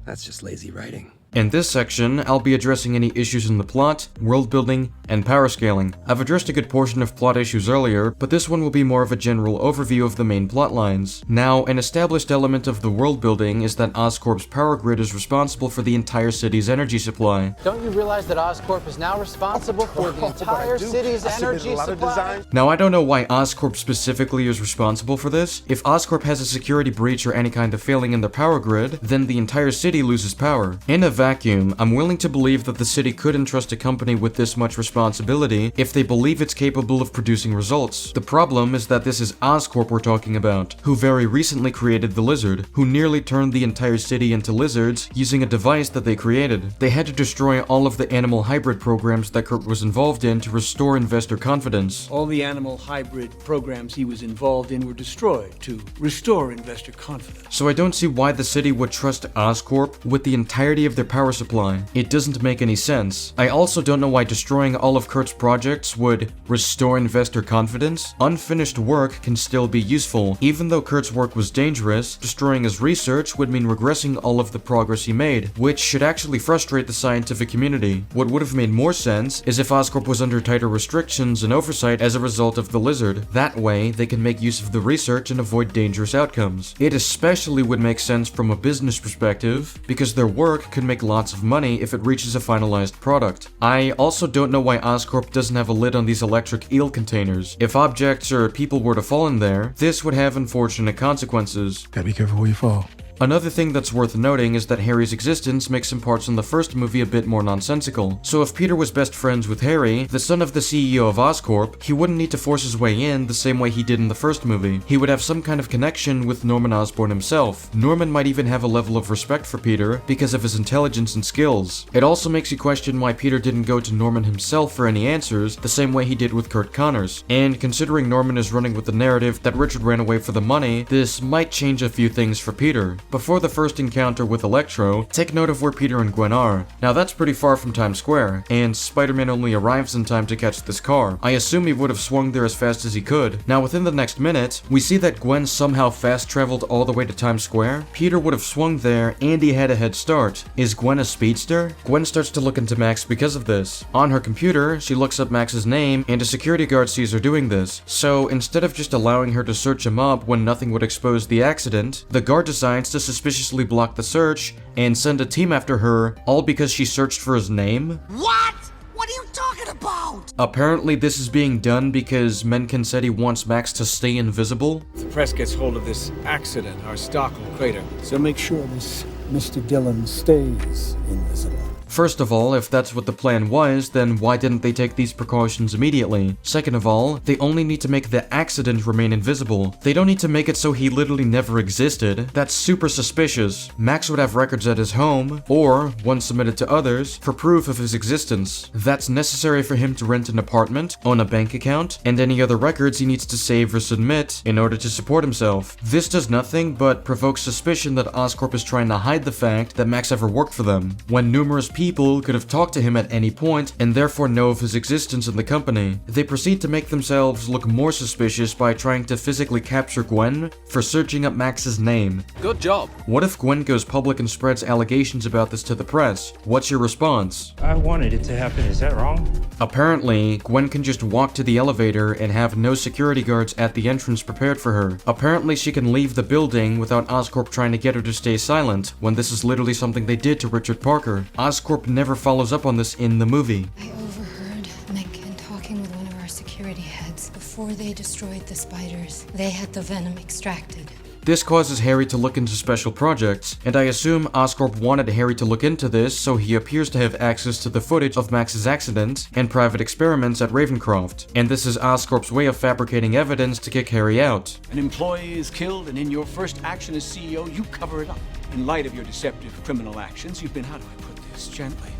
[SPEAKER 4] that's just lazy writing.
[SPEAKER 3] In this section, I'll be addressing any issues in the plot, world building, and power scaling. I've addressed a good portion of plot issues earlier, but this one will be more of a general overview of the main plot lines. Now, an established element of the world building is that Oscorp's power grid is responsible for the entire city's energy supply.
[SPEAKER 6] Don't you realize that Oscorp is now responsible for the entire city's energy supply?
[SPEAKER 3] Now, I don't know why Oscorp specifically is responsible for this. If Oscorp has a security breach or any kind of failing in their power grid, then the entire city loses power. In a vacuum, I'm willing to believe that the city could entrust a company with this much responsibility if they believe it's capable of producing results. The problem is that this is Oscorp we're talking about, who very recently created the lizard, who nearly turned the entire city into lizards using a device that they created. They had to destroy all of the animal hybrid programs that Kurt was involved in to restore investor confidence.
[SPEAKER 11] All the animal hybrid programs he was involved in were destroyed to restore investor confidence.
[SPEAKER 3] So I don't see why the city would trust Oscorp with the entirety of their power supply. It doesn't make any sense. I also don't know why destroying all of Kurt's projects would restore investor confidence. Unfinished work can still be useful. Even though Kurt's work was dangerous, destroying his research would mean regressing all of the progress he made, which should actually frustrate the scientific community. What would have made more sense is if Oscorp was under tighter restrictions and oversight as a result of the lizard. That way, they can make use of the research and avoid dangerous outcomes. It especially would make sense from a business perspective, because their work could make lots of money if it reaches a finalized product. I also don't know why Oscorp doesn't have a lid on these electric eel containers. If objects or people were to fall in there, this would have unfortunate consequences.
[SPEAKER 18] Gotta be careful where you fall.
[SPEAKER 3] Another thing that's worth noting is that Harry's existence makes some parts in the first movie a bit more nonsensical. So if Peter was best friends with Harry, the son of the CEO of Oscorp, he wouldn't need to force his way in the same way he did in the first movie. He would have some kind of connection with Norman Osborn himself. Norman might even have a level of respect for Peter because of his intelligence and skills. It also makes you question why Peter didn't go to Norman himself for any answers, the same way he did with Kurt Connors. And considering Norman is running with the narrative that Richard ran away for the money, this might change a few things for Peter. Before the first encounter with Electro, take note of where Peter and Gwen are. Now that's pretty far from Times Square, and Spider-Man only arrives in time to catch this car. I assume he would have swung there as fast as he could. Now within the next minute, we see that Gwen somehow fast traveled all the way to Times Square. Peter would have swung there, and he had a head start. Is Gwen a speedster? Gwen starts to look into Max because of this. On her computer, she looks up Max's name, and a security guard sees her doing this. So instead of just allowing her to search him up when nothing would expose the accident, the guard decides to suspiciously block the search and send a team after her, all because she searched for his name?
[SPEAKER 14] What? What are you talking about?
[SPEAKER 3] Apparently this is being done because Mencken said he wants Max to stay invisible.
[SPEAKER 11] If the press gets hold of this accident, our stock will crater. So make sure this Mr. Dillon stays invisible.
[SPEAKER 3] First of all, if that's what the plan was, then why didn't they take these precautions immediately? Second of all, they only need to make the accident remain invisible. They don't need to make it so he literally never existed. That's super suspicious. Max would have records at his home, or one submitted to others, for proof of his existence. That's necessary for him to rent an apartment, own a bank account, and any other records he needs to save or submit in order to support himself. This does nothing but provoke suspicion that Oscorp is trying to hide the fact that Max ever worked for them, when numerous people could have talked to him at any point and therefore know of his existence in the company. They proceed to make themselves look more suspicious by trying to physically capture Gwen for searching up Max's name.
[SPEAKER 2] Good job.
[SPEAKER 3] What if Gwen goes public and spreads allegations about this to the press? What's your response?
[SPEAKER 7] I wanted it to happen, is that wrong?
[SPEAKER 3] Apparently, Gwen can just walk to the elevator and have no security guards at the entrance prepared for her. Apparently, she can leave the building without Oscorp trying to get her to stay silent, when this is literally something they did to Richard Parker. Oscorp never follows up on this in the movie.
[SPEAKER 16] I overheard Mencken talking with one of our security heads. Before they destroyed the spiders, they had the venom extracted.
[SPEAKER 3] This causes Harry to look into special projects, and I assume Oscorp wanted Harry to look into this, so he appears to have access to the footage of Max's accident and private experiments at Ravencroft. And this is Oscorp's way of fabricating evidence to kick Harry out.
[SPEAKER 11] An employee is killed, and in your first action as CEO, you cover it up. In light of your deceptive criminal actions, you've been, how do I put this gently,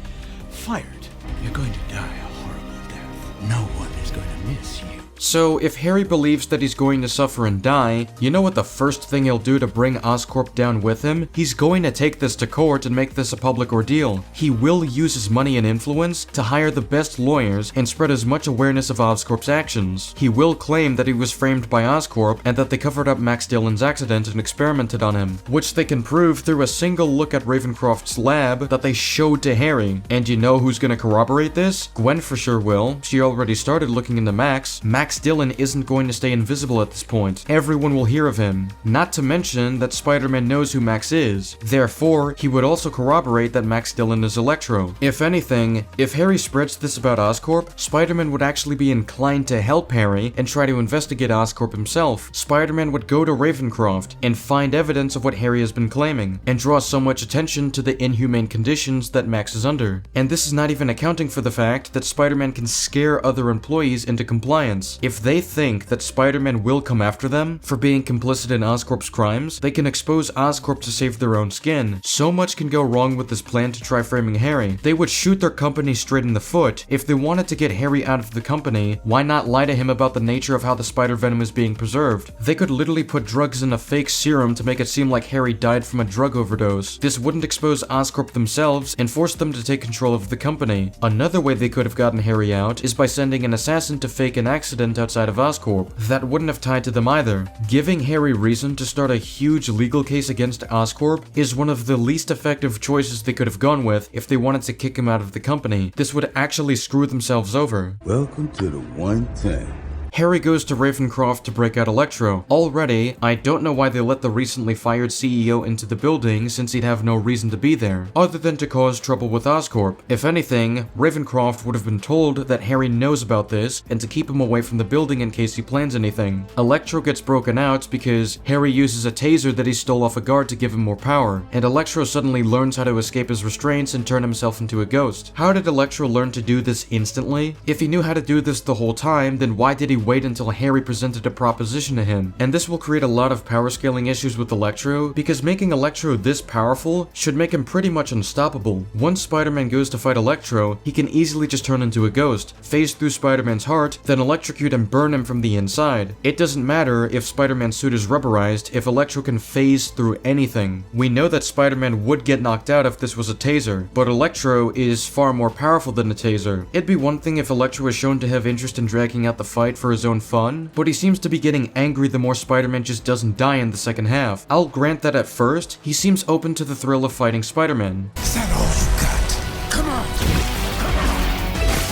[SPEAKER 11] fired. You're going to die a horrible death. No one is going to miss you.
[SPEAKER 3] So, if Harry believes that he's going to suffer and die, you know what the first thing he'll do to bring Oscorp down with him? He's going to take this to court and make this a public ordeal. He will use his money and influence to hire the best lawyers and spread as much awareness of Oscorp's actions. He will claim that he was framed by Oscorp and that they covered up Max Dillon's accident and experimented on him, which they can prove through a single look at Ravencroft's lab that they showed to Harry. And you know who's gonna corroborate this? Gwen for sure will. She already started looking into Max. Max Dillon isn't going to stay invisible at this point. Everyone will hear of him. Not to mention that Spider-Man knows who Max is. Therefore, he would also corroborate that Max Dillon is Electro. If anything, if Harry spreads this about Oscorp, Spider-Man would actually be inclined to help Harry and try to investigate Oscorp himself. Spider-Man would go to Ravencroft and find evidence of what Harry has been claiming, and draw so much attention to the inhumane conditions that Max is under. And this is not even accounting for the fact that Spider-Man can scare other employees into compliance. If they think that Spider-Man will come after them for being complicit in Oscorp's crimes, they can expose Oscorp to save their own skin. So much can go wrong with this plan to try framing Harry. They would shoot their company straight in the foot. If they wanted to get Harry out of the company, why not lie to him about the nature of how the spider venom is being preserved? They could literally put drugs in a fake serum to make it seem like Harry died from a drug overdose. This wouldn't expose Oscorp themselves and force them to take control of the company. Another way they could have gotten Harry out is by sending an assassin to fake an accident outside of Oscorp. That wouldn't have tied to them either. Giving Harry reason to start a huge legal case against Oscorp is one of the least effective choices they could have gone with if they wanted to kick him out of the company. This would actually screw themselves over.
[SPEAKER 17] Welcome to the 110.
[SPEAKER 3] Harry goes to Ravencroft to break out Electro. Already, I don't know why they let the recently fired CEO into the building since he'd have no reason to be there, other than to cause trouble with Oscorp. If anything, Ravencroft would have been told that Harry knows about this and to keep him away from the building in case he plans anything. Electro gets broken out because Harry uses a taser that he stole off a guard to give him more power, and Electro suddenly learns how to escape his restraints and turn himself into a ghost. How did Electro learn to do this instantly? If he knew how to do this the whole time, then why did he wait until Harry presented a proposition to him? And this will create a lot of power scaling issues with Electro, because making Electro this powerful should make him pretty much unstoppable. Once Spider-Man goes to fight Electro, he can easily just turn into a ghost, phase through Spider-Man's heart, then electrocute and burn him from the inside. It doesn't matter if Spider-Man's suit is rubberized if Electro can phase through anything. We know that Spider-Man would get knocked out if this was a taser, but Electro is far more powerful than a taser. It'd be one thing if Electro was shown to have interest in dragging out the fight for his own fun, but he seems to be getting angry the more Spider-Man just doesn't die in the second half. I'll grant that at first, he seems open to the thrill of fighting Spider-Man.
[SPEAKER 18] Is that all you got? Come on!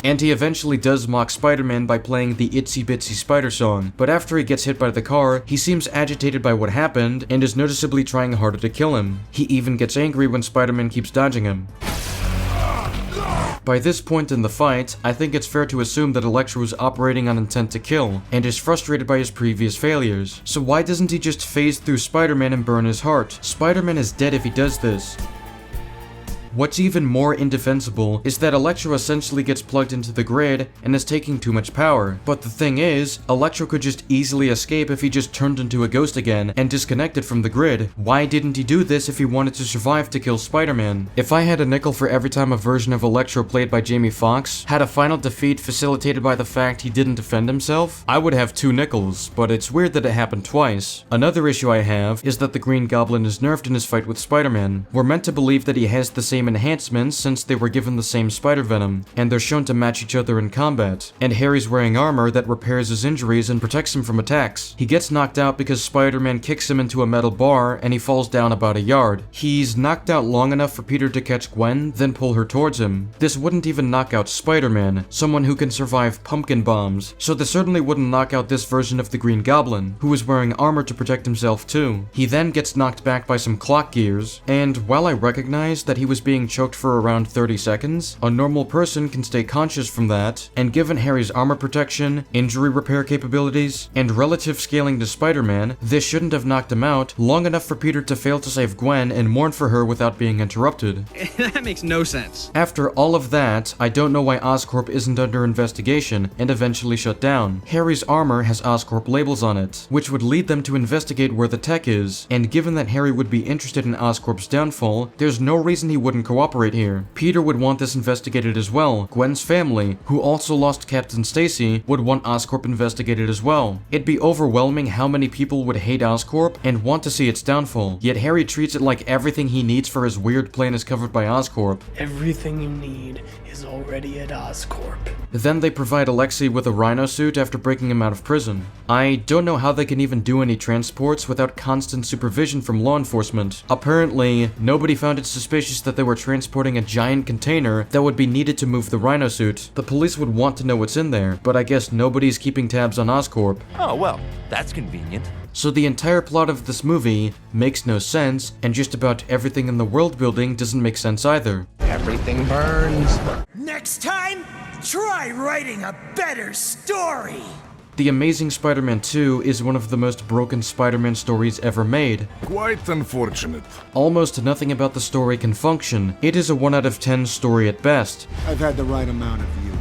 [SPEAKER 3] And he eventually does mock Spider-Man by playing the Itsy Bitsy Spider song, but after he gets hit by the car, he seems agitated by what happened and is noticeably trying harder to kill him. He even gets angry when Spider-Man keeps dodging him. By this point in the fight, I think it's fair to assume that Electro is operating on intent to kill, and is frustrated by his previous failures. So why doesn't he just phase through Spider-Man and burn his heart? Spider-Man is dead if he does this. What's even more indefensible is that Electro essentially gets plugged into the grid and is taking too much power. But the thing is, Electro could just easily escape if he just turned into a ghost again and disconnected from the grid. Why didn't he do this if he wanted to survive to kill Spider-Man? If I had a nickel for every time a version of Electro played by Jamie Foxx had a final defeat facilitated by the fact he didn't defend himself, I would have 2 nickels, but it's weird that it happened twice. Another issue I have is that the Green Goblin is nerfed in his fight with Spider-Man. We're meant to believe that he has the same same enhancements since they were given the same spider venom, and they're shown to match each other in combat. And Harry's wearing armor that repairs his injuries and protects him from attacks. He gets knocked out because Spider-Man kicks him into a metal bar and he falls down about a yard. He's knocked out long enough for Peter to catch Gwen, then pull her towards him. This wouldn't even knock out Spider-Man, someone who can survive pumpkin bombs, so this certainly wouldn't knock out this version of the Green Goblin, who is wearing armor to protect himself too. He then gets knocked back by some clock gears, and while I recognize that he was being choked for around 30 seconds, a normal person can stay conscious from that, and given Harry's armor protection, injury repair capabilities, and relative scaling to Spider-Man, this shouldn't have knocked him out long enough for Peter to fail to save Gwen and mourn for her without being interrupted.
[SPEAKER 12] That makes no sense.
[SPEAKER 3] After all of that, I don't know why Oscorp isn't under investigation and eventually shut down. Harry's armor has Oscorp labels on it, which would lead them to investigate where the tech is, and given that Harry would be interested in Oscorp's downfall, there's no reason he wouldn't cooperate here. Peter would want this investigated as well. Gwen's family, who also lost Captain Stacy, would want Oscorp investigated as well. It'd be overwhelming how many people would hate Oscorp and want to see its downfall, yet Harry treats it like everything he needs for his weird plan is covered by Oscorp.
[SPEAKER 15] Everything you need is already at Oscorp.
[SPEAKER 3] Then they provide Alexei with a rhino suit after breaking him out of prison. I don't know how they can even do any transports without constant supervision from law enforcement. Apparently, nobody found it suspicious that they were transporting a giant container that would be needed to move the rhino suit. The police would want to know what's in there, but I guess nobody's keeping tabs on Oscorp.
[SPEAKER 5] Oh, well, that's convenient.
[SPEAKER 3] So the entire plot of this movie makes no sense, and just about everything in the world building doesn't make sense either.
[SPEAKER 22] Everything burns.
[SPEAKER 19] Next time, try writing a better story.
[SPEAKER 3] The Amazing Spider-Man 2 is one of the most broken Spider-Man stories ever made.
[SPEAKER 18] Quite unfortunate.
[SPEAKER 3] Almost nothing about the story can function. It is a 1 out of 10 story at best.
[SPEAKER 22] I've had the right amount of you.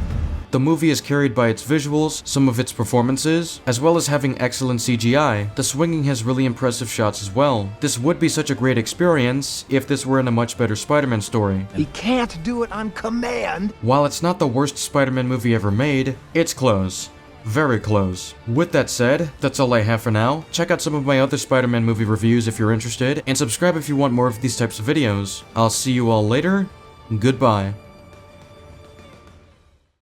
[SPEAKER 3] The movie is carried by its visuals, some of its performances, as well as having excellent CGI. The swinging has really impressive shots as well. This would be such a great experience if this were in a much better Spider-Man story.
[SPEAKER 22] He can't do it on command.
[SPEAKER 3] While it's not the worst Spider-Man movie ever made, it's close. Very close. With that said, that's all I have for now. Check out some of my other Spider-Man movie reviews if you're interested, and subscribe if you want more of these types of videos. I'll see you all later. Goodbye.